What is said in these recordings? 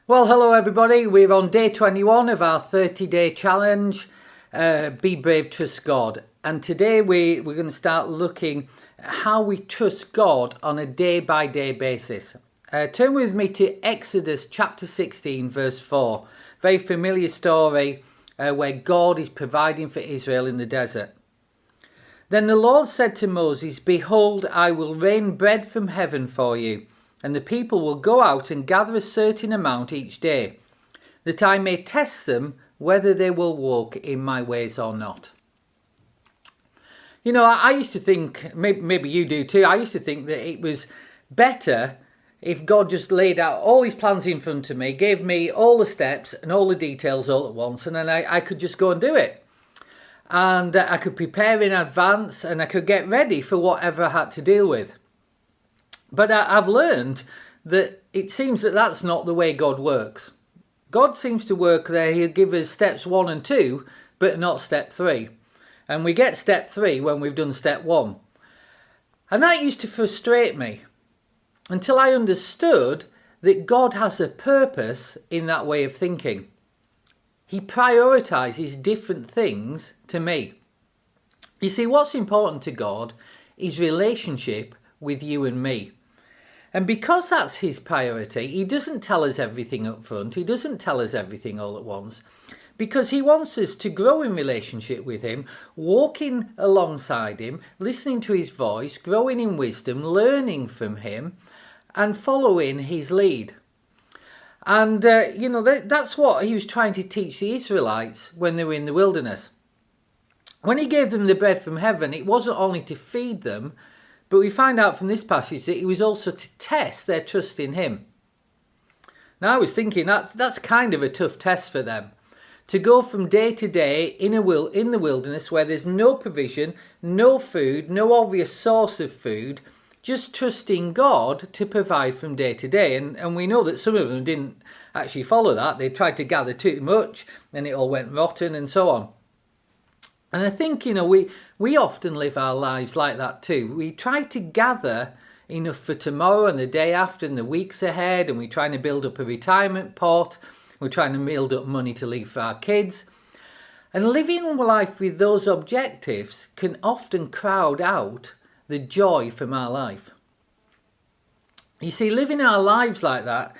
Well, hello everybody. We're on day 21 of our 30-day challenge, Be Brave, Trust God. And today we're going to start looking at how we trust God on a day-by-day basis. Turn with me to Exodus chapter 16, verse 4. Very familiar story where God is providing for Israel in the desert. Then the Lord said to Moses, "Behold, I will rain bread from heaven for you, and the people will go out and gather a certain amount each day, that I may test them whether they will walk in my ways or not." You know, I used to think, maybe you do too, I used to think that it was better if God just laid out all his plans in front of me, gave me all the steps and all the details all at once, and then I could just go and do it. And I could prepare in advance and I could get ready for whatever I had to deal with. But I've learned that it seems that that's not the way God works. God seems to work there. He'll give us steps 1 and 2, but not step 3. And we get step 3 when we've done step 1. And that used to frustrate me until I understood that God has a purpose in that way of thinking. He prioritises different things to me. You see, what's important to God is relationship with you and me. And because that's his priority, he doesn't tell us everything up front. He doesn't tell us everything all at once. Because he wants us to grow in relationship with him, walking alongside him, listening to his voice, growing in wisdom, learning from him, and following his lead. And, that's what he was trying to teach the Israelites when they were in the wilderness. When he gave them the bread from heaven, it wasn't only to feed them, but we find out from this passage that it was also to test their trust in him. Now, I was thinking that's kind of a tough test for them. To go from day to day in the wilderness where there's no provision, no food, no obvious source of food, just trusting God to provide from day to day. And we know that some of them didn't actually follow that. They tried to gather too much and it all went rotten and so on. And I think, we often live our lives like that too. We try to gather enough for tomorrow and the day after and the weeks ahead, and we're trying to build up a retirement pot. We're trying to build up money to leave for our kids. And living life with those objectives can often crowd out the joy from our life. You see, living our lives like that,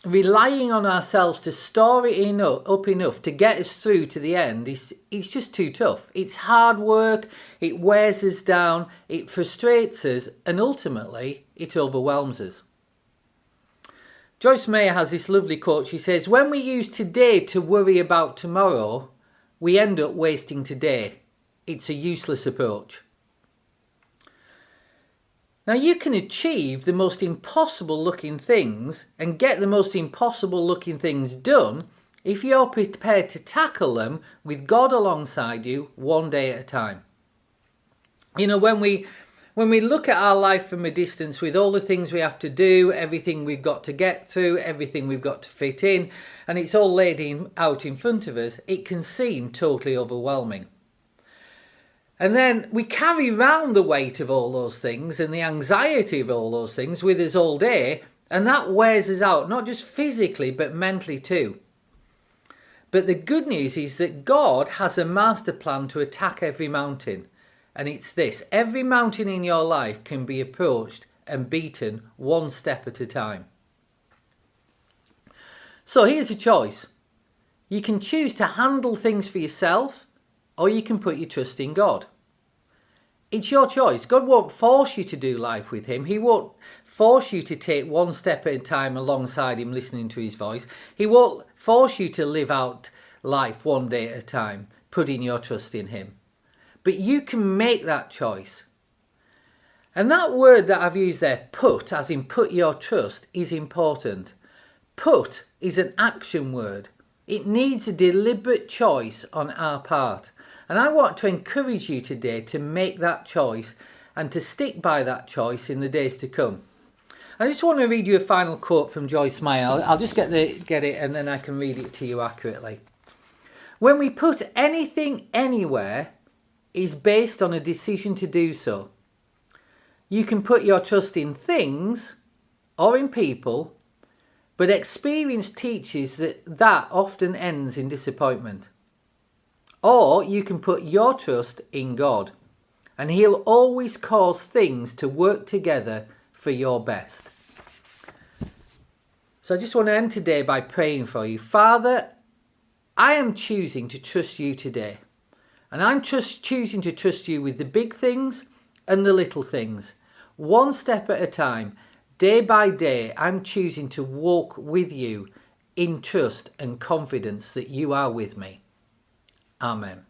relying on ourselves to store it up enough to get us through to the end, it's just too tough. It's hard work, it wears us down, it frustrates us, and ultimately it overwhelms us. Joyce Meyer has this lovely quote. She says, "When we use today to worry about tomorrow, we end up wasting today. It's a useless approach." Now, you can achieve the most impossible looking things and get the most impossible looking things done if you're prepared to tackle them with God alongside you one day at a time. You know, when we look at our life from a distance with all the things we have to do, everything we've got to get through, everything we've got to fit in, and it's all laid out in front of us, it can seem totally overwhelming. And then we carry around the weight of all those things and the anxiety of all those things with us all day, and that wears us out, not just physically but mentally too. But the good news is that God has a master plan to attack every mountain, and it's this: every mountain in your life can be approached and beaten one step at a time. So here's a choice. You can choose to handle things for yourself, or you can put your trust in God. It's your choice. God won't force you to do life with him. He won't force you to take one step at a time alongside him, listening to his voice. He won't force you to live out life one day at a time, putting your trust in him. But you can make that choice. And that word that I've used there, put, as in put your trust, is important. Put is an action word. It needs a deliberate choice on our part. And I want to encourage you today to make that choice and to stick by that choice in the days to come. I just want to read you a final quote from Joyce Meyer. I'll just get it and then I can read it to you accurately. "When we put anything anywhere, it's based on a decision to do so. You can put your trust in things or in people, But experience teaches that often ends in disappointment. Or you can put your trust in God, and He'll always cause things to work together for your best. So I just want to end today by praying for you. Father, I am choosing to trust you today. And I'm just choosing to trust you with the big things and the little things. One step at a time, day by day, I'm choosing to walk with you in trust and confidence that you are with me. Amen.